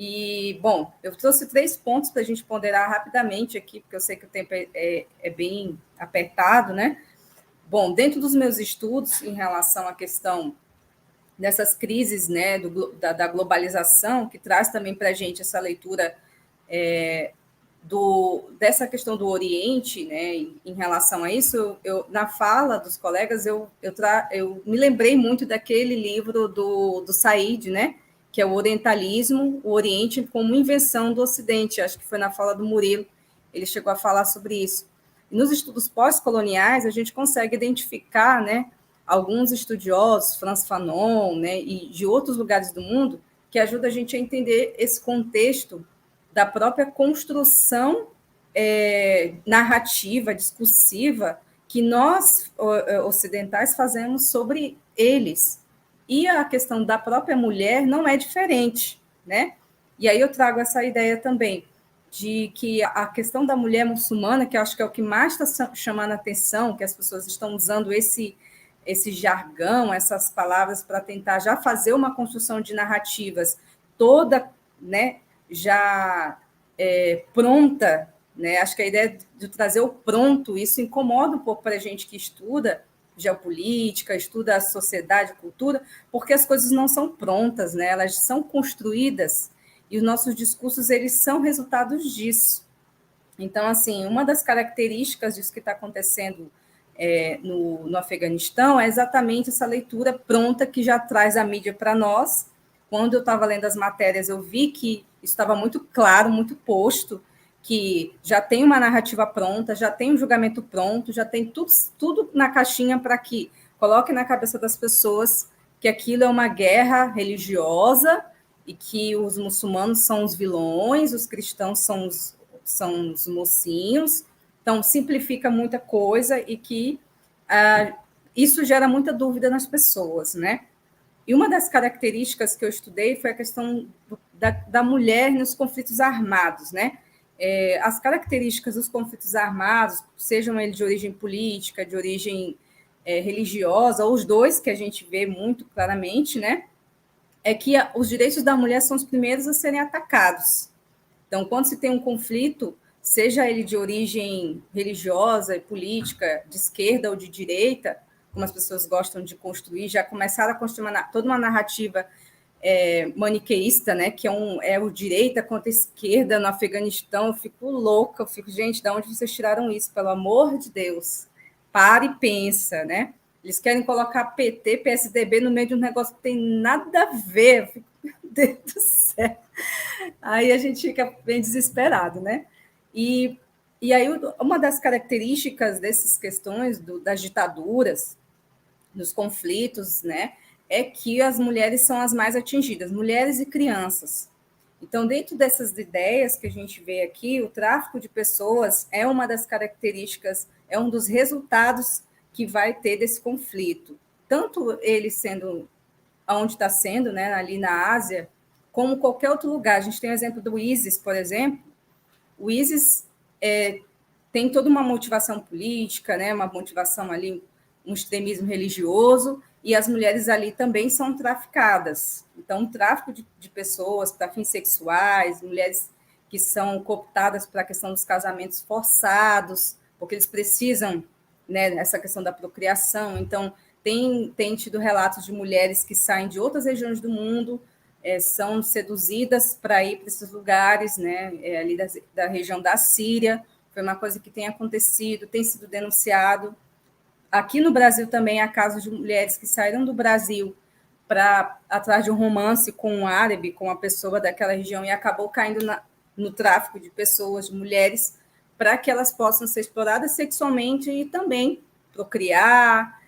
E, bom, eu trouxe 3 pontos para a gente ponderar rapidamente aqui, porque eu sei que o tempo é bem apertado, né? Bom, dentro dos meus estudos em relação à questão dessas crises, né, da globalização, que traz também para a gente essa leitura dessa questão do Oriente, né, em relação a isso, na fala dos colegas, eu me lembrei muito daquele livro do Said, né, que é o Orientalismo, o Oriente como invenção do Ocidente, acho que foi na fala do Murilo, ele chegou a falar sobre isso. E nos estudos pós-coloniais, a gente consegue identificar, né, alguns estudiosos, Frantz Fanon, né, e de outros lugares do mundo, que ajuda a gente a entender esse contexto da própria construção narrativa, discursiva, que nós, ocidentais, fazemos sobre eles. E a questão da própria mulher não é diferente, né? E aí eu trago essa ideia também de que a questão da mulher muçulmana, que eu acho que é o que mais está chamando a atenção, que as pessoas estão usando esse jargão, essas palavras para tentar já fazer uma construção de narrativas toda, né, já pronta, né? Acho que a ideia de trazer o pronto, isso incomoda um pouco para a gente que estuda geopolítica, estuda a sociedade, cultura, porque as coisas não são prontas, né? Elas são construídas e os nossos discursos eles são resultados disso. Então, assim, uma das características disso que está acontecendo no Afeganistão é exatamente essa leitura pronta que já traz a mídia para nós. Quando eu estava lendo as matérias, eu vi que isso estava muito claro, muito posto, que já tem uma narrativa pronta, já tem um julgamento pronto, já tem tudo na caixinha para que coloque na cabeça das pessoas que aquilo é uma guerra religiosa e que os muçulmanos são os vilões, os cristãos são os mocinhos. Então, simplifica muita coisa e que isso gera muita dúvida nas pessoas, né? E uma das características que eu estudei foi a questão da mulher nos conflitos armados, né? As características dos conflitos armados, sejam eles de origem política, de origem religiosa, ou os dois que a gente vê muito claramente, né? É que os direitos da mulher são os primeiros a serem atacados. Então, quando se tem um conflito, seja ele de origem religiosa e política, de esquerda ou de direita, como as pessoas gostam de construir, já começaram a construir toda uma narrativa maniqueísta, né, que é o direita contra a esquerda no Afeganistão. Eu fico louca, gente, de onde vocês tiraram isso? Pelo amor de Deus, para e pensa, né? Eles querem colocar PT, PSDB no meio de um negócio que tem nada a ver. Eu fico, meu Deus do céu. Aí a gente fica bem desesperado, né? E aí uma das características dessas questões das ditaduras, dos conflitos, né, é que as mulheres são as mais atingidas, mulheres e crianças. Então, dentro dessas ideias que a gente vê aqui, o tráfico de pessoas é uma das características, é um dos resultados que vai ter desse conflito. Tanto ele sendo onde está sendo, né, ali na Ásia, como qualquer outro lugar. A gente tem o exemplo do ISIS, por exemplo. O ISIS tem toda uma motivação política, né, uma motivação ali, um extremismo religioso, e as mulheres ali também são traficadas. Então, o tráfico de pessoas para fins sexuais, mulheres que são cooptadas para a questão dos casamentos forçados, porque eles precisam, né, essa questão da procriação. Então, tem tido relatos de mulheres que saem de outras regiões do mundo, são seduzidas para ir para esses lugares, né, ali da região da Síria. Foi uma coisa que tem acontecido, tem sido denunciado. Aqui no Brasil também há casos de mulheres que saíram do Brasil para atrás de um romance com um árabe, com uma pessoa daquela região, e acabou caindo no tráfico de pessoas, de mulheres, para que elas possam ser exploradas sexualmente e também procriar,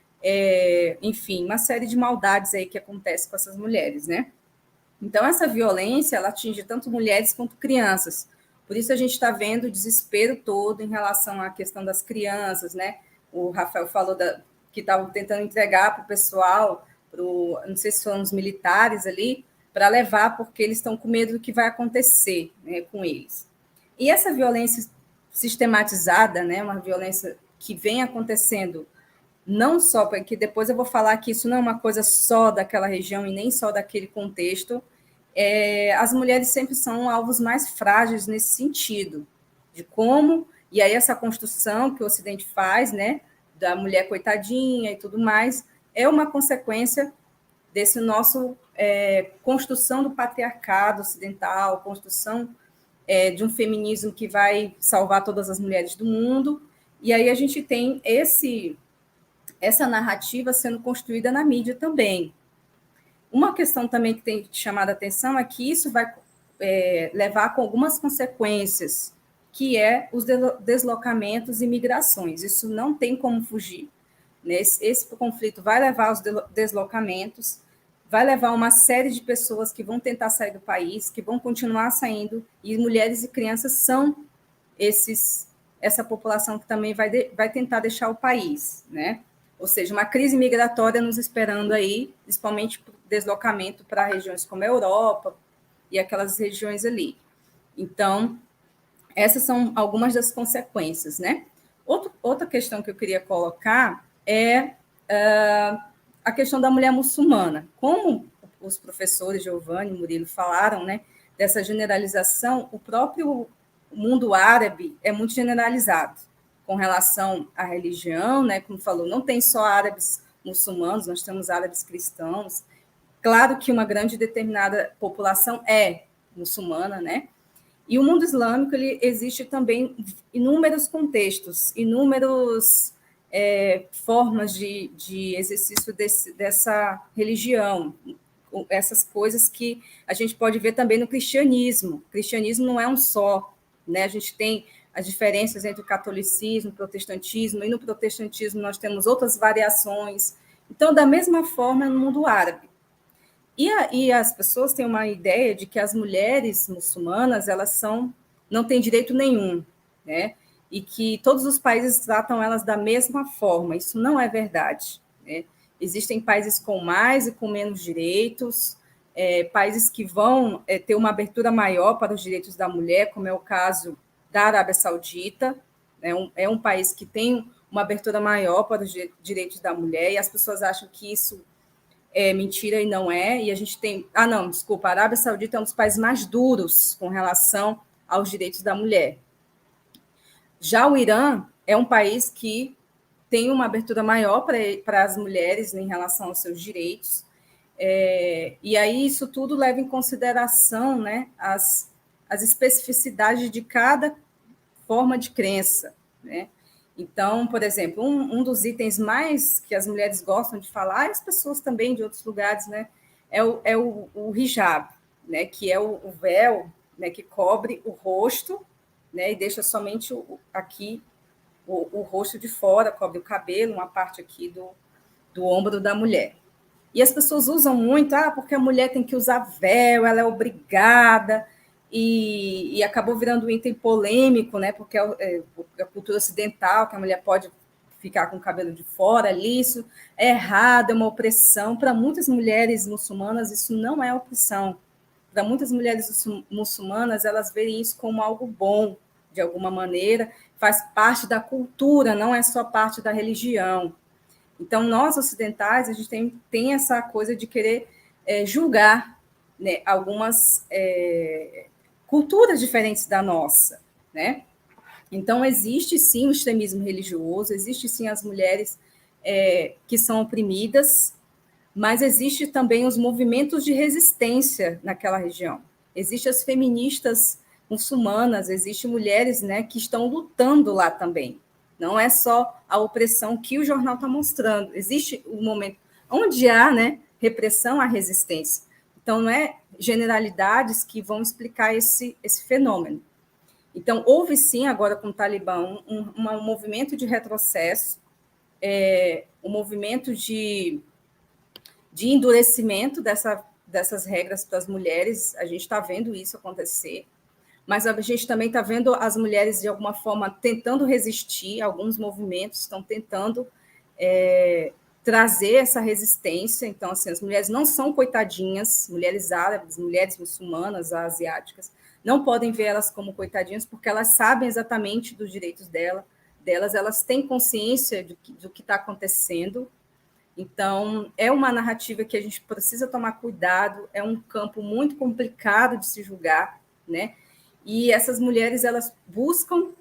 enfim, uma série de maldades aí que acontece com essas mulheres, né? Então, essa violência, ela atinge tanto mulheres quanto crianças. Por isso, a gente está vendo o desespero todo em relação à questão das crianças, né? O Rafael falou que estavam tentando entregar para o pessoal, não sei se são os militares ali, para levar, porque eles estão com medo do que vai acontecer, né, com eles. E essa violência sistematizada, né, uma violência que vem acontecendo, não só, porque depois eu vou falar que isso não é uma coisa só daquela região e nem só daquele contexto, as mulheres sempre são alvos mais frágeis nesse sentido, de como, e aí essa construção que o Ocidente faz, né, da mulher coitadinha e tudo mais, é uma consequência desse nosso construção do patriarcado ocidental, construção de um feminismo que vai salvar todas as mulheres do mundo, e aí a gente tem essa narrativa sendo construída na mídia também. Uma questão também que tem chamado a atenção é que isso vai levar com algumas consequências, que é os deslocamentos e migrações. Isso não tem como fugir. Né? Esse conflito vai levar aos deslocamentos, vai levar uma série de pessoas que vão tentar sair do país, que vão continuar saindo, e mulheres e crianças são essa população que também vai tentar deixar o país, né? Ou seja, uma crise migratória nos esperando aí, principalmente deslocamento para regiões como a Europa e aquelas regiões ali. Então, essas são algumas das consequências, né? Outra questão que eu queria colocar é a questão da mulher muçulmana. Como os professores Giovanni e Murilo falaram, né, dessa generalização, o próprio mundo árabe é muito generalizado com relação à religião, né? Como falou, não tem só árabes muçulmanos, nós temos árabes cristãos. Claro que uma grande determinada população é muçulmana, né? E o mundo islâmico, ele existe também inúmeros contextos, inúmeras formas de exercício dessa religião, essas coisas que a gente pode ver também no cristianismo. O cristianismo não é um só, né? A gente tem as diferenças entre o catolicismo, o protestantismo, e no protestantismo nós temos outras variações. Então, da mesma forma, no mundo árabe. E as pessoas têm uma ideia de que as mulheres muçulmanas não têm direito nenhum, né? E que todos os países tratam elas da mesma forma. Isso não é verdade, né? Existem países com mais e com menos direitos, países que vão ter uma abertura maior para os direitos da mulher, como é o caso da Arábia Saudita, né? É um país que tem uma abertura maior para os direitos da mulher, e as pessoas acham que isso é mentira e não é. E a gente tem... não, desculpa, a Arábia Saudita é um dos países mais duros com relação aos direitos da mulher. Já o Irã é um país que tem uma abertura maior para as mulheres em relação aos seus direitos. E aí isso tudo leva em consideração, né, as especificidades de cada forma de crença, né? Então, por exemplo, um dos itens mais que as mulheres gostam de falar, e as pessoas também de outros lugares, né, é o hijab, né, que é o véu, né, que cobre o rosto, né, e deixa somente aqui o rosto de fora, cobre o cabelo, uma parte aqui do ombro da mulher. E as pessoas usam muito, porque a mulher tem que usar véu, ela é obrigada, e acabou virando um item polêmico, né? Porque a cultura ocidental, que a mulher pode ficar com o cabelo de fora, liso, é errado, é uma opressão. Para muitas mulheres muçulmanas, isso não é opressão. Para muitas mulheres muçulmanas, elas veem isso como algo bom, de alguma maneira, faz parte da cultura, não é só parte da religião. Então, nós ocidentais, a gente tem essa coisa de querer julgar, né, algumas culturas diferentes da nossa, né? Então, existe sim o extremismo religioso, existe sim as mulheres que são oprimidas, mas existe também os movimentos de resistência naquela região. Existem as feministas muçulmanas, existem mulheres, né, que estão lutando lá também. Não é só a opressão que o jornal está mostrando. Existe um momento onde há, né, repressão à resistência. Então, não é generalidades que vão explicar esse fenômeno. Então, houve sim, agora com o Talibã, um movimento de retrocesso, um movimento de endurecimento dessas regras para as mulheres. A gente está vendo isso acontecer, mas a gente também está vendo as mulheres, de alguma forma, tentando resistir. Alguns movimentos estão tentando trazer essa resistência. Então, assim, as mulheres não são coitadinhas, mulheres árabes, mulheres muçulmanas, asiáticas, não podem ver elas como coitadinhas, porque elas sabem exatamente dos direitos delas, elas têm consciência do que está acontecendo. Então, é uma narrativa que a gente precisa tomar cuidado, é um campo muito complicado de se julgar, né? E essas mulheres, elas buscam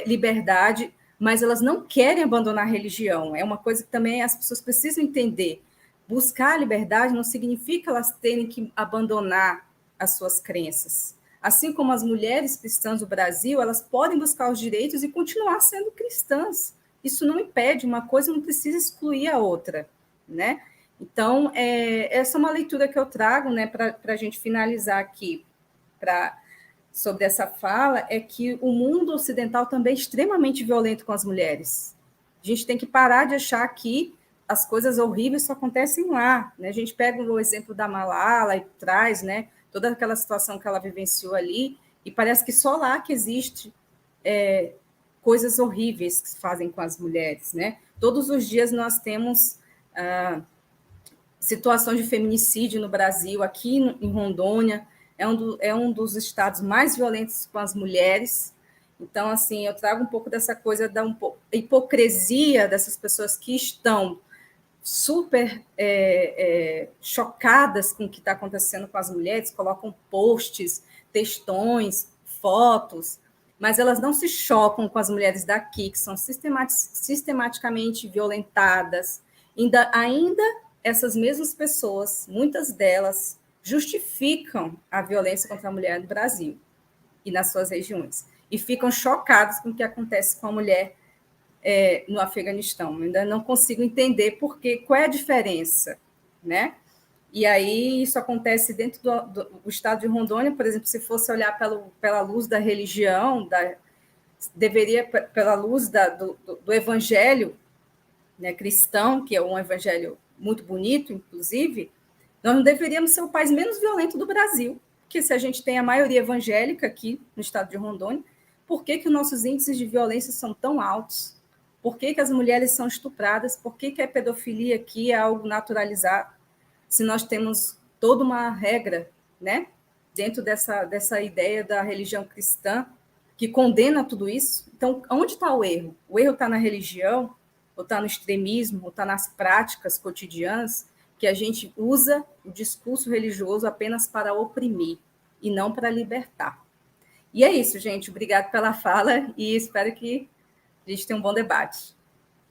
liberdade, mas elas não querem abandonar a religião. É uma coisa que também as pessoas precisam entender. Buscar a liberdade não significa elas terem que abandonar as suas crenças. Assim como as mulheres cristãs do Brasil, elas podem buscar os direitos e continuar sendo cristãs. Isso não impede, uma coisa não precisa excluir a outra, né? Então, essa é uma leitura que eu trago, né, para a gente finalizar aqui, sobre essa fala, é que o mundo ocidental também é extremamente violento com as mulheres. A gente tem que parar de achar que as coisas horríveis só acontecem lá, né? A gente pega o exemplo da Malala e traz, né, toda aquela situação que ela vivenciou ali, e parece que só lá que existe coisas horríveis que se fazem com as mulheres, né? Todos os dias nós temos situações de feminicídio no Brasil, aqui em Rondônia, é um dos estados mais violentos com as mulheres. Então, assim, eu trago um pouco dessa coisa da hipocrisia dessas pessoas que estão super chocadas com o que está acontecendo com as mulheres, colocam posts, textões, fotos, mas elas não se chocam com as mulheres daqui, que são sistematicamente violentadas. Ainda essas mesmas pessoas, muitas delas, justificam a violência contra a mulher no Brasil e nas suas regiões, e ficam chocadas com o que acontece com a mulher no Afeganistão. Eu ainda não consigo entender qual é a diferença, né? E aí isso acontece dentro do estado de Rondônia, por exemplo, se fosse olhar pela luz da religião, deveria, pela luz do evangelho, né, cristão, que é um evangelho muito bonito, inclusive, nós não deveríamos ser o país menos violento do Brasil, porque se a gente tem a maioria evangélica aqui no estado de Rondônia, por que os nossos índices de violência são tão altos? Por que as mulheres são estupradas? Por que a pedofilia aqui é algo naturalizado? Se nós temos toda uma regra, né, dentro dessa ideia da religião cristã, que condena tudo isso. Então, onde está o erro? O erro está na religião, ou está no extremismo, ou está nas práticas cotidianas, que a gente usa o discurso religioso apenas para oprimir e não para libertar. E é isso, gente. Obrigado pela fala e espero que a gente tenha um bom debate.